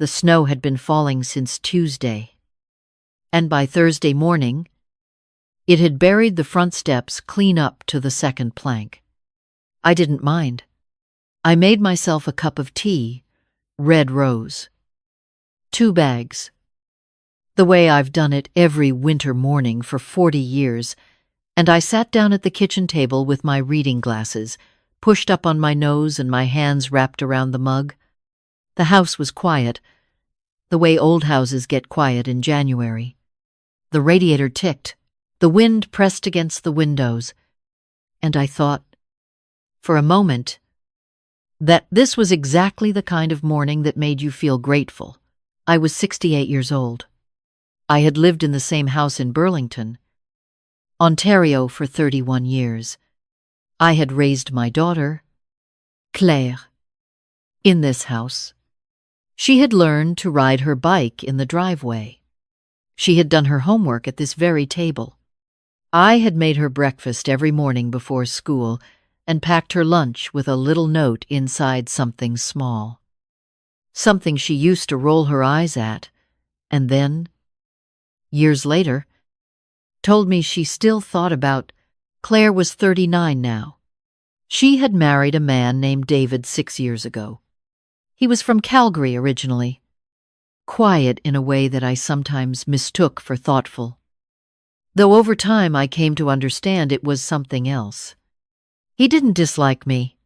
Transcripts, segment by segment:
The snow had been falling since Tuesday, and by Thursday morning, it had buried the front steps clean up to the second plank. I didn't mind. I made myself a cup of tea, red rose. 2 bags. The way I've done it every winter morning for 40 years, and I sat down at the kitchen table with my reading glasses, pushed up on my nose and my hands wrapped around the mug. The house was quiet, the way old houses get quiet in January. The radiator ticked, the wind pressed against the windows, and I thought, for a moment, that this was exactly the kind of morning that made you feel grateful. I was 68 years old. I had lived in the same house in Burlington, Ontario for 31 years. I had raised my daughter, Claire, in this house. She had learned to ride her bike in the driveway. She had done her homework at this very table. I had made her breakfast every morning before school and packed her lunch with a little note inside something small. Something she used to roll her eyes at, and then, years later, told me she still thought about. Claire was 39 now. She had married a man named David 6 years ago. He was from Calgary originally, quiet in a way that I sometimes mistook for thoughtful, though over time I came to understand it was something else. He didn't dislike me.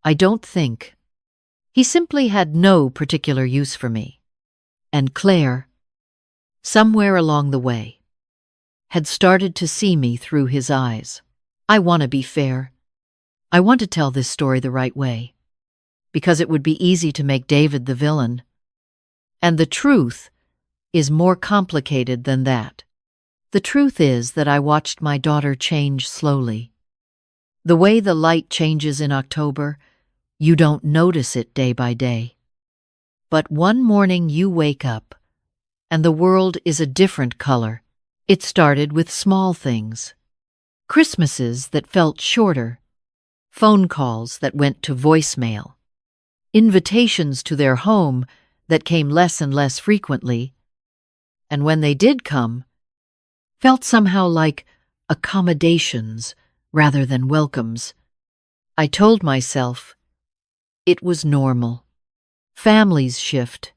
I don't think. He simply had no particular use for me. And Claire, somewhere along the way, had started to see me through his eyes. I want to be fair. I want to tell this story the right way, because it would be easy to make David the villain. And the truth is more complicated than that. The truth is that I watched my daughter change slowly. The way the light changes in October, you don't notice it day by day. But one morning you wake up, and the world is a different color. It started with small things. Christmases that felt shorter, phone calls that went to voicemail, invitations to their home that came less and less frequently, and when they did come, felt somehow like accommodations rather than welcomes. I told myself it was normal. Families shift.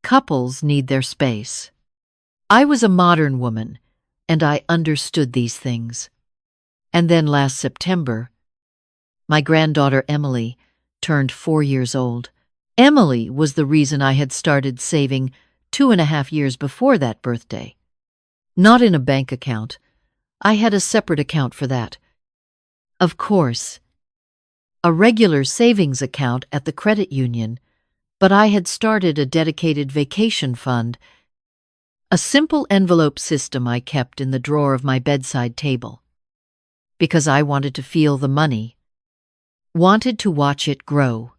Couples need their space. I was a modern woman, and I understood these things. And then last September, my granddaughter Emily turned 4 years old. Emily was the reason I had started saving 2.5 years before that birthday. Not in a bank account. I had a separate account for that. Of course, a regular savings account at the credit union, but I had started a dedicated vacation fund, a simple envelope system I kept in the drawer of my bedside table, because I wanted to feel the money, wanted to watch it grow.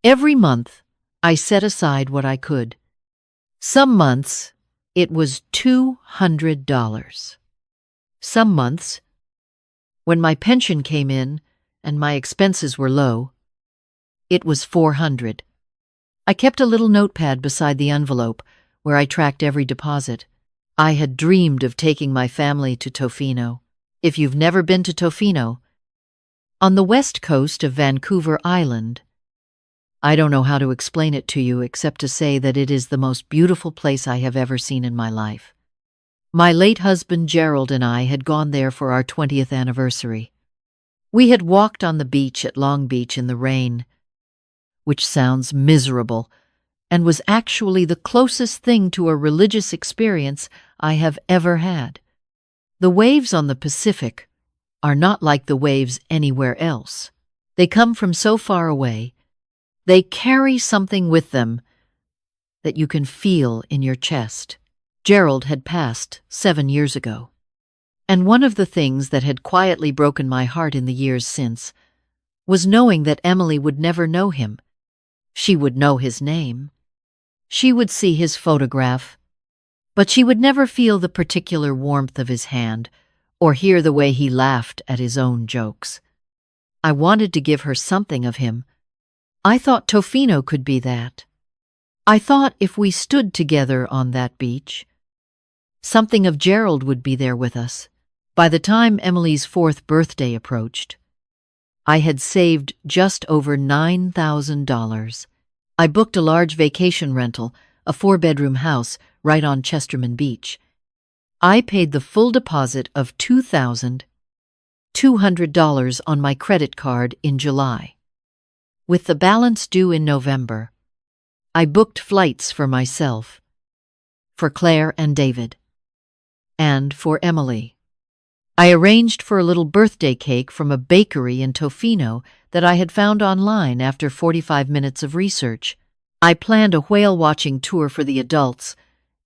Every month, I set aside what I could. Some months, it was $200. Some months, when my pension came in and my expenses were low, it was $400. I kept a little notepad beside the envelope where I tracked every deposit. I had dreamed of taking my family to Tofino. If you've never been to Tofino, on the west coast of Vancouver Island, I don't know how to explain it to you except to say that it is the most beautiful place I have ever seen in my life. My late husband Gerald and I had gone there for our 20th anniversary. We had walked on the beach at Long Beach in the rain, which sounds miserable, and was actually the closest thing to a religious experience I have ever had. The waves on the Pacific are not like the waves anywhere else. They come from so far away. They carry something with them that you can feel in your chest. Gerald had passed 7 years ago, and one of the things that had quietly broken my heart in the years since was knowing that Emily would never know him. She would know his name. She would see his photograph, but she would never feel the particular warmth of his hand or hear the way he laughed at his own jokes. I wanted to give her something of him. I thought Tofino could be that. I thought if we stood together on that beach, something of Gerald would be there with us. By the time Emily's 4th birthday approached, I had saved just over $9,000. I booked a large vacation rental, a 4-bedroom house right on Chesterman Beach. I paid the full deposit of $2,200 on my credit card in July. With the balance due in November, I booked flights for myself, for Claire and David, and for Emily. I arranged for a little birthday cake from a bakery in Tofino that I had found online after 45 minutes of research. I planned a whale-watching tour for the adults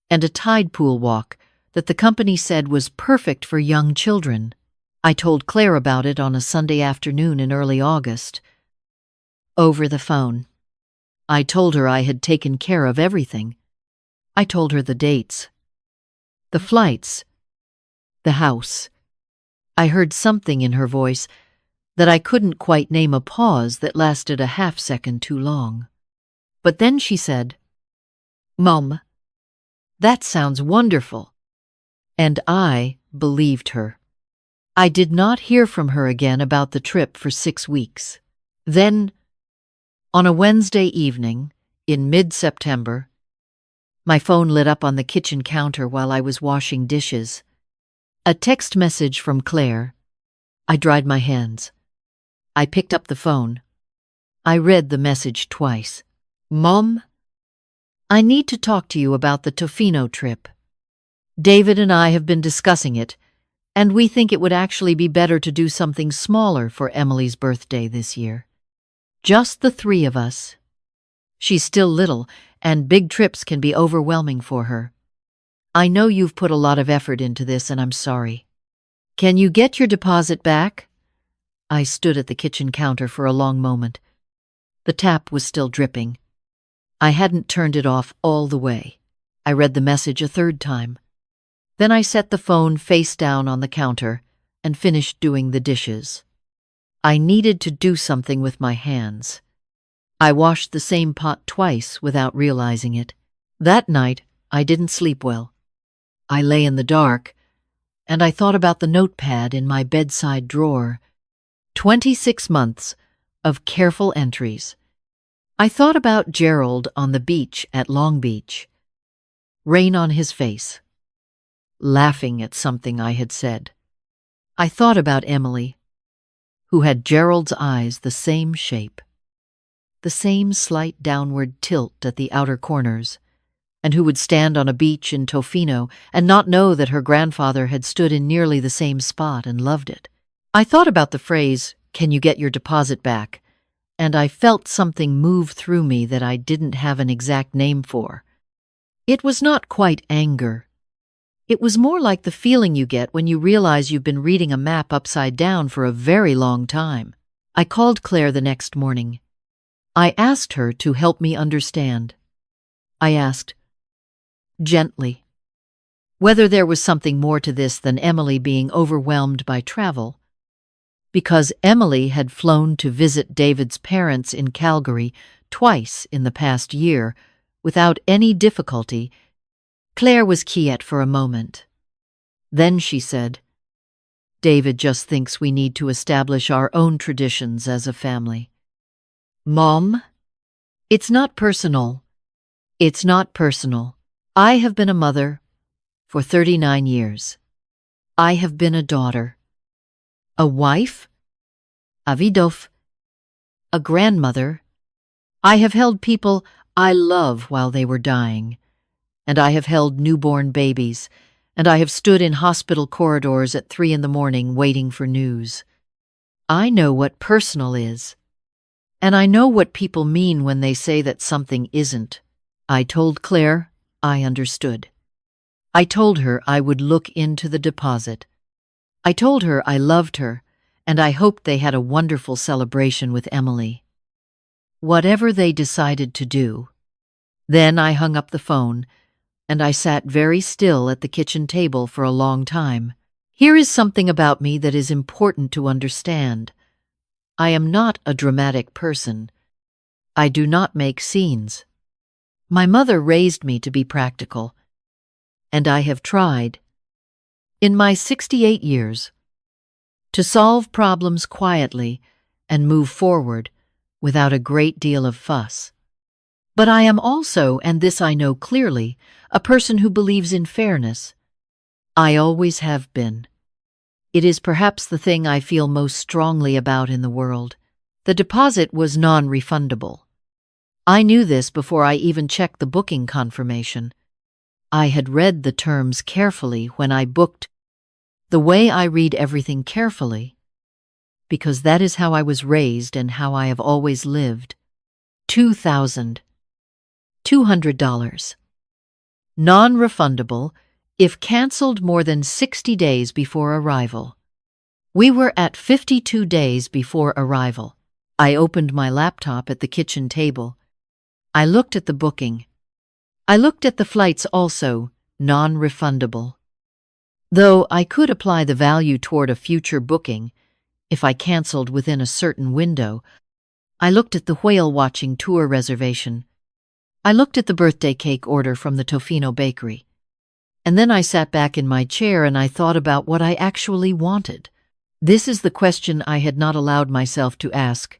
and a tide pool walk that the company said was perfect for young children. I told Claire about it on a Sunday afternoon in early August. Over the phone, I told her I had taken care of everything. I told her the dates, the flights, the house. I heard something in her voice that I couldn't quite name, a pause that lasted a half-second too long. But then she said, "Mom, that sounds wonderful." And I believed her. I did not hear from her again about the trip for 6 weeks. Then, on a Wednesday evening, in mid-September, my phone lit up on the kitchen counter while I was washing dishes. A text message from Claire. I dried my hands. I picked up the phone. I read the message twice. "Mom, I need to talk to you about the Tofino trip. David and I have been discussing it, and we think it would actually be better to do something smaller for Emily's birthday this year. Just the 3 of us. She's still little, and big trips can be overwhelming for her. I know you've put a lot of effort into this, and I'm sorry. Can you get your deposit back?" I stood at the kitchen counter for a long moment. The tap was still dripping. I hadn't turned it off all the way. I read the message a 3rd time. Then I set the phone face down on the counter and finished doing the dishes. I needed to do something with my hands. I washed the same pot twice without realizing it. That night, I didn't sleep well. I lay in the dark, and I thought about the notepad in my bedside drawer. 26 months of careful entries. I thought about Gerald on the beach at Long Beach. Rain on his face, laughing at something I had said. I thought about Emily, who had Gerald's eyes the same shape, the same slight downward tilt at the outer corners, and who would stand on a beach in Tofino and not know that her grandfather had stood in nearly the same spot and loved it. I thought about the phrase, "Can you get your deposit back?" and I felt something move through me that I didn't have an exact name for. It was not quite anger. It was more like the feeling you get when you realize you've been reading a map upside down for a very long time. I called Claire the next morning. I asked her to help me understand. I asked, gently, whether there was something more to this than Emily being overwhelmed by travel. Because Emily had flown to visit David's parents in Calgary twice in the past year without any difficulty, Claire was quiet for a moment. Then she said, "David just thinks we need to establish our own traditions as a family." "Mom, it's not personal. It's not personal. I have been a mother for 39 years. I have been a daughter, a wife, a widow, a grandmother. I have held people I love while they were dying, and I have held newborn babies, and I have stood in hospital corridors at 3 a.m. waiting for news. I know what personal is, and I know what people mean when they say that something isn't." I told Claire I understood. I told her I would look into the deposit. I told her I loved her, and I hoped they had a wonderful celebration with Emily. Whatever they decided to do. Then I hung up the phone, and I sat very still at the kitchen table for a long time. Here is something about me that is important to understand. I am not a dramatic person. I do not make scenes. My mother raised me to be practical, and I have tried, in my 68 years, to solve problems quietly and move forward without a great deal of fuss. But I am also, and this I know clearly, a person who believes in fairness. I always have been. It is perhaps the thing I feel most strongly about in the world. The deposit was non-refundable. I knew this before I even checked the booking confirmation. I had read the terms carefully when I booked, the way I read everything carefully, because that is how I was raised and how I have always lived. $2,200. Non-refundable if canceled more than 60 days before arrival. We were at 52 days before arrival. I opened my laptop at the kitchen table. I looked at the booking. I looked at the flights also, non-refundable. Though I could apply the value toward a future booking if I canceled within a certain window. I looked at the whale-watching tour reservation. I looked at the birthday cake order from the Tofino bakery. And then I sat back in my chair and I thought about what I actually wanted. This is the question I had not allowed myself to ask,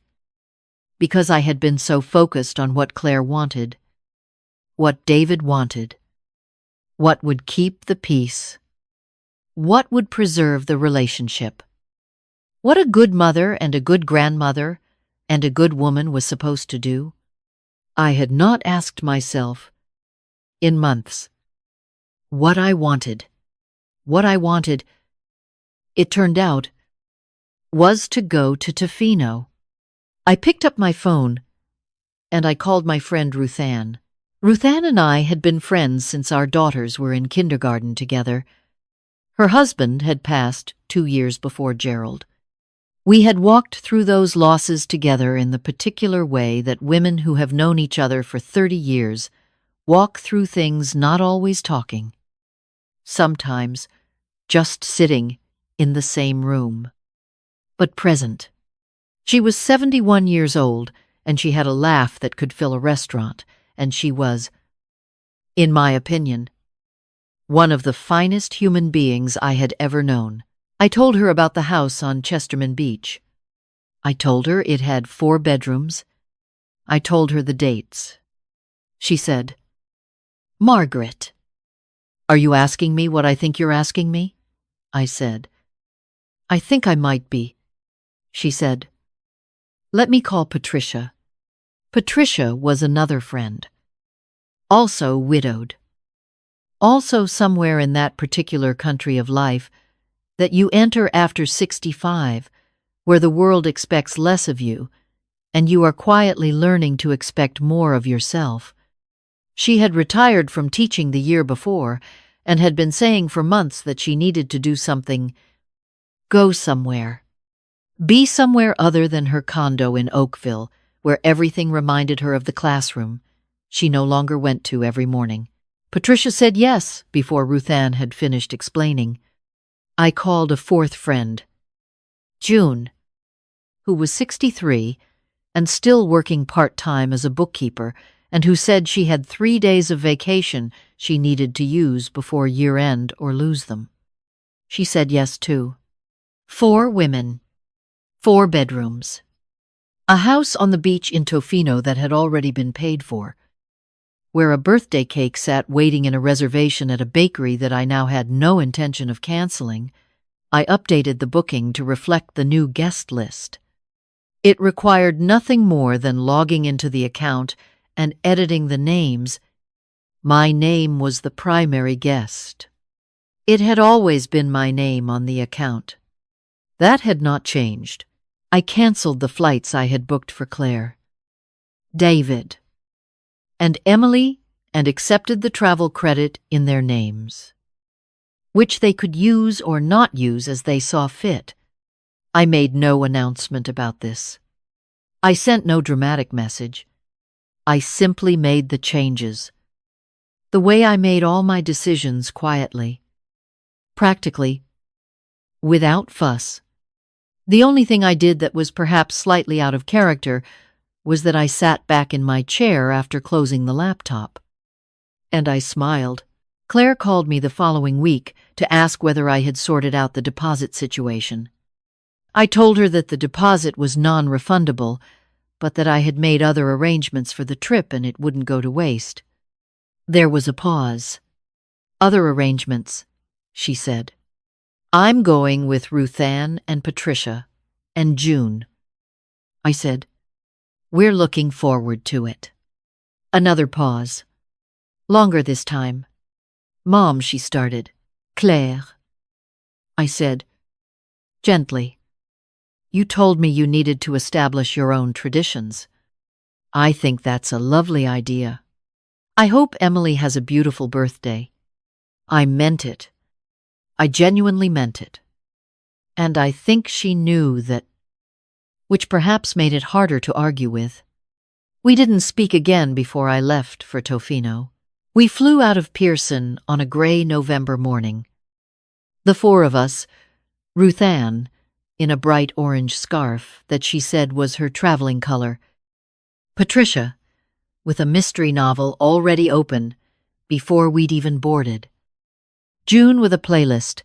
because I had been so focused on what Claire wanted, what David wanted, what would keep the peace, what would preserve the relationship, what a good mother and a good grandmother and a good woman was supposed to do. I had not asked myself, in months, what I wanted. What I wanted, it turned out, was to go to Tofino. I picked up my phone, and I called my friend Ruthann. Ruthann and I had been friends since our daughters were in kindergarten together. Her husband had passed 2 years before Gerald. We had walked through those losses together in the particular way that women who have known each other for 30 years walk through things, not always talking. Sometimes just sitting in the same room, but present. She was 71 years old, and she had a laugh that could fill a restaurant, and she was, in my opinion, one of the finest human beings I had ever known. I told her about the house on Chesterman Beach. I told her it had 4 bedrooms. I told her the dates. She said, "Margaret, are you asking me what I think you're asking me?" I said, "I think I might be." She said, "Let me call Patricia." Patricia was another friend, also widowed, also somewhere in that particular country of life that you enter after 65, where the world expects less of you, and you are quietly learning to expect more of yourself. She had retired from teaching the year before, and had been saying for months that she needed to do something, go somewhere, be somewhere other than her condo in Oakville, where everything reminded her of the classroom she no longer went to every morning. Patricia said yes before Ruthann had finished explaining. I called a 4th friend, June, who was 63 and still working part-time as a bookkeeper, and who said she had 3 days of vacation she needed to use before year-end or lose them. She said yes too. 4 women, 4 bedrooms. A house on the beach in Tofino that had already been paid for, where a birthday cake sat waiting in a reservation at a bakery that I now had no intention of canceling. I updated the booking to reflect the new guest list. It required nothing more than logging into the account and editing the names. My name was the primary guest. It had always been my name on the account. That had not changed. I canceled the flights I had booked for Claire, David, and Emily, and accepted the travel credit in their names, which they could use or not use as they saw fit. I made no announcement about this. I sent no dramatic message. I simply made the changes, the way I made all my decisions quietly, practically, without fuss. The only thing I did that was perhaps slightly out of character was that I sat back in my chair after closing the laptop. And I smiled. Claire called me the following week to ask whether I had sorted out the deposit situation. I told her that the deposit was non-refundable, but that I had made other arrangements for the trip and it wouldn't go to waste. There was a pause. "Other arrangements," she said. "I'm going with Ruthann and Patricia and June." I said, "We're looking forward to it." Another pause. Longer this time. "Mom," she started. "Claire." I said, gently, "You told me you needed to establish your own traditions. I think that's a lovely idea. I hope Emily has a beautiful birthday." I meant it. I genuinely meant it. And I think she knew that, which perhaps made it harder to argue with. We didn't speak again before I left for Tofino. We flew out of Pearson on a gray November morning. The four of us, Ruthann, in a bright orange scarf that she said was her traveling color, Patricia, with a mystery novel already open before we'd even boarded, June with a playlist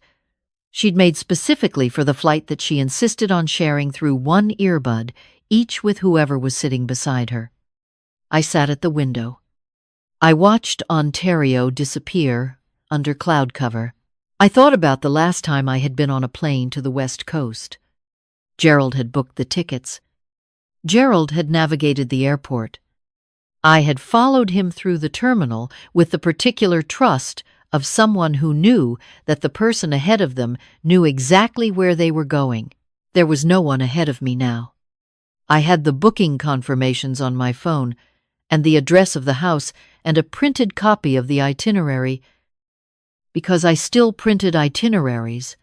she'd made specifically for the flight that she insisted on sharing through one earbud, each with whoever was sitting beside her. I sat at the window. I watched Ontario disappear under cloud cover. I thought about the last time I had been on a plane to the West Coast. Gerald had booked the tickets. Gerald had navigated the airport. I had followed him through the terminal with the particular trust of someone who knew that the person ahead of them knew exactly where they were going. There was no one ahead of me now. I had the booking confirmations on my phone, and the address of the house, and a printed copy of the itinerary, because I still printed itineraries.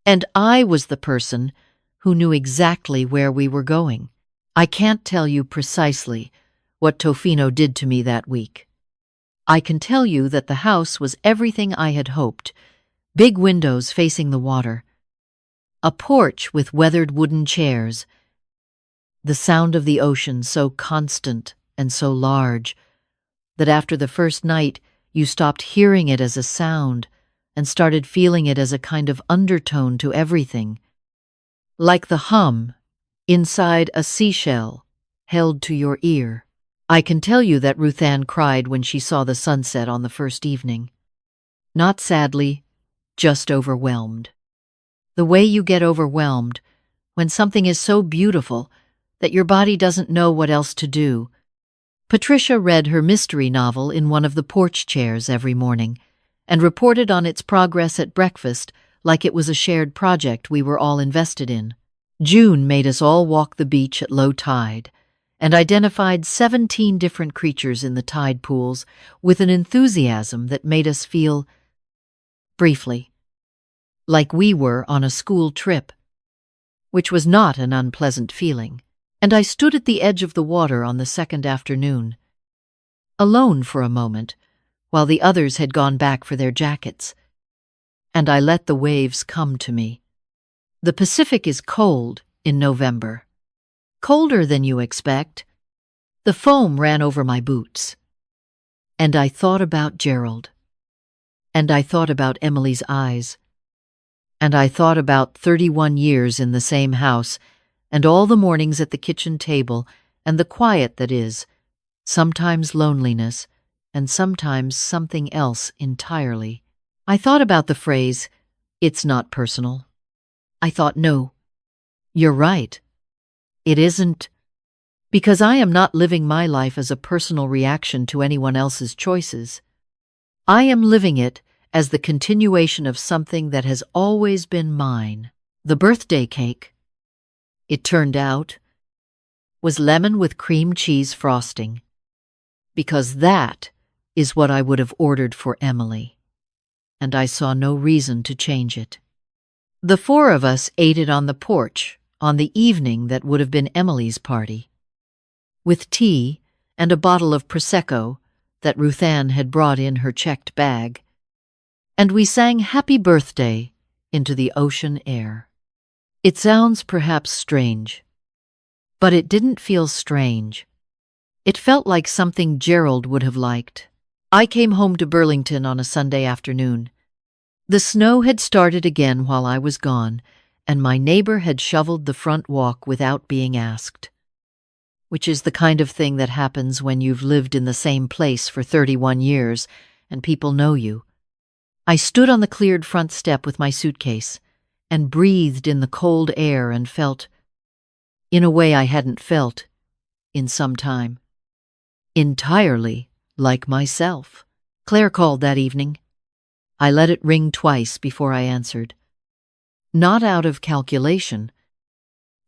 And I was the person who knew exactly where we were going. I can't tell you precisely what Tofino did to me that week. I can tell you that the house was everything I had hoped. Big windows facing the water. A porch with weathered wooden chairs. The sound of the ocean so constant and so large that after the first night you stopped hearing it as a sound and started feeling it as a kind of undertone to everything. Like the hum inside a seashell held to your ear. I can tell you that Ruthann cried when she saw the sunset on the first evening. Not sadly, just overwhelmed. The way you get overwhelmed when something is so beautiful that your body doesn't know what else to do. Patricia read her mystery novel in one of the porch chairs every morning and reported on its progress at breakfast like it was a shared project we were all invested in. June made us all walk the beach at low tide and identified 17 different creatures in the tide pools with an enthusiasm that made us feel, briefly, like we were on a school trip, which was not an unpleasant feeling. And I stood at the edge of the water on the second afternoon, alone for a moment, while the others had gone back for their jackets, and I let the waves come to me. The Pacific is cold in November. Colder than you expect. The foam ran over my boots. And I thought about Gerald. And I thought about Emily's eyes. And I thought about 31 years in the same house, and all the mornings at the kitchen table, and the quiet that is, sometimes loneliness, and sometimes something else entirely. I thought about the phrase, "It's not personal." I thought, no, you're right. It isn't, because I am not living my life as a personal reaction to anyone else's choices. I am living it as the continuation of something that has always been mine. The birthday cake, it turned out, was lemon with cream cheese frosting, because that is what I would have ordered for Emily, and I saw no reason to change it. The four of us ate it on the porch on the evening that would have been Emily's party, with tea and a bottle of Prosecco that Ruthann had brought in her checked bag, and we sang Happy Birthday into the ocean air. It sounds perhaps strange, but it didn't feel strange. It felt like something Gerald would have liked. I came home to Burlington on a Sunday afternoon. The snow had started again while I was gone, and my neighbor had shoveled the front walk without being asked. Which is the kind of thing that happens when you've lived in the same place for 31 years and people know you. I stood on the cleared front step with my suitcase and breathed in the cold air and felt, in a way I hadn't felt in some time, entirely like myself. Claire called that evening. I let it ring twice before I answered. Not out of calculation,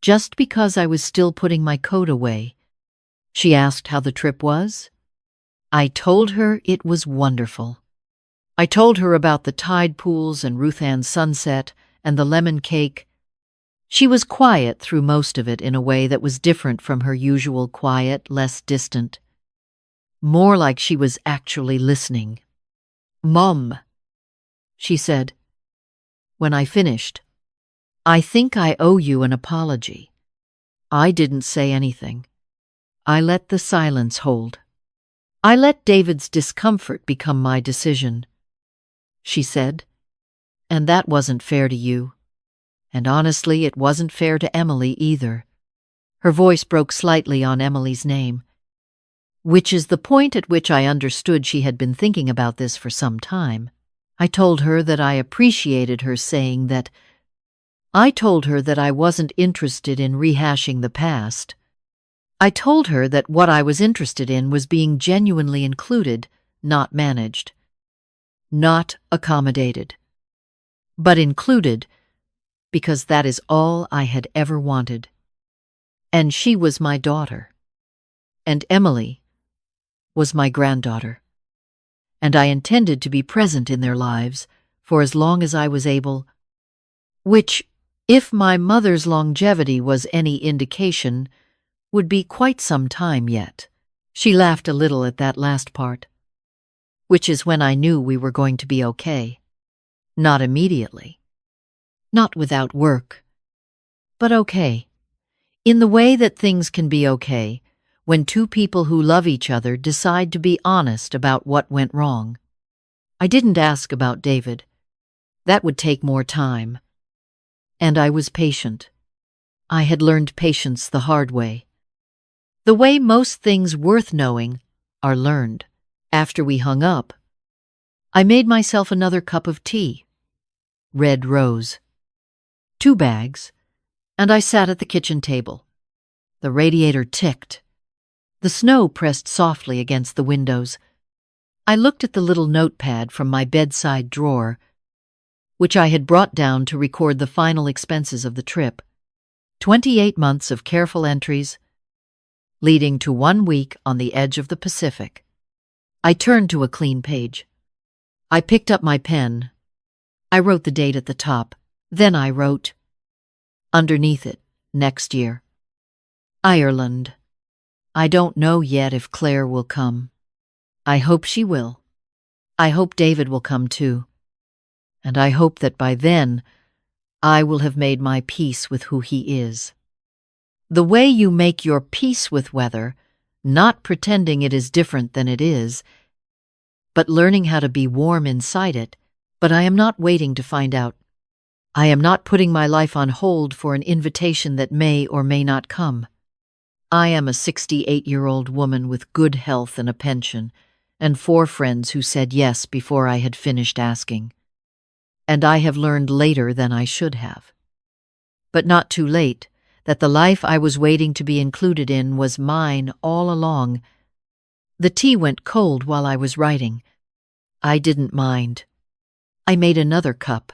just because I was still putting my coat away. She asked how the trip was. I told her it was wonderful. I told her about the tide pools and Ruth Ann's sunset and the lemon cake. She was quiet through most of it in a way that was different from her usual quiet, less distant. More like she was actually listening. "Mom," she said, when I finished, "I think I owe you an apology." I didn't say anything. I let the silence hold. I let David's discomfort become my decision. She said, "And that wasn't fair to you. And honestly, it wasn't fair to Emily either." Her voice broke slightly on Emily's name, which is the point at which I understood she had been thinking about this for some time. I told her that I appreciated her saying that. I told her that I wasn't interested in rehashing the past. I told her that what I was interested in was being genuinely included, not managed. Not accommodated, but included, because that is all I had ever wanted. And she was my daughter. And Emily was my granddaughter. And I intended to be present in their lives for as long as I was able, which, if my mother's longevity was any indication, would be quite some time yet. She laughed a little at that last part, which is when I knew we were going to be okay. Not immediately. Not without work. But okay. In the way that things can be okay when two people who love each other decide to be honest about what went wrong. I didn't ask about David. That would take more time. And I was patient. I had learned patience the hard way. The way most things worth knowing are learned. After we hung up, I made myself another cup of tea. Red rose. 2 bags, and I sat at the kitchen table. The radiator ticked. The snow pressed softly against the windows. I looked at the little notepad from my bedside drawer, which I had brought down to record the final expenses of the trip. 28 months of careful entries, leading to 1 week on the edge of the Pacific. I turned to a clean page. I picked up my pen. I wrote the date at the top. Then I wrote, underneath it, next year. Ireland. I don't know yet if Claire will come. I hope she will. I hope David will come too. And I hope that by then, I will have made my peace with who he is. The way you make your peace with weather, not pretending it is different than it is, but learning how to be warm inside it. But I am not waiting to find out. I am not putting my life on hold for an invitation that may or may not come. I am a 68-year-old woman with good health and a pension, and 4 friends who said yes before I had finished asking. And I have learned later than I should have. But not too late, that the life I was waiting to be included in was mine all along. The tea went cold while I was writing. I didn't mind. I made another cup.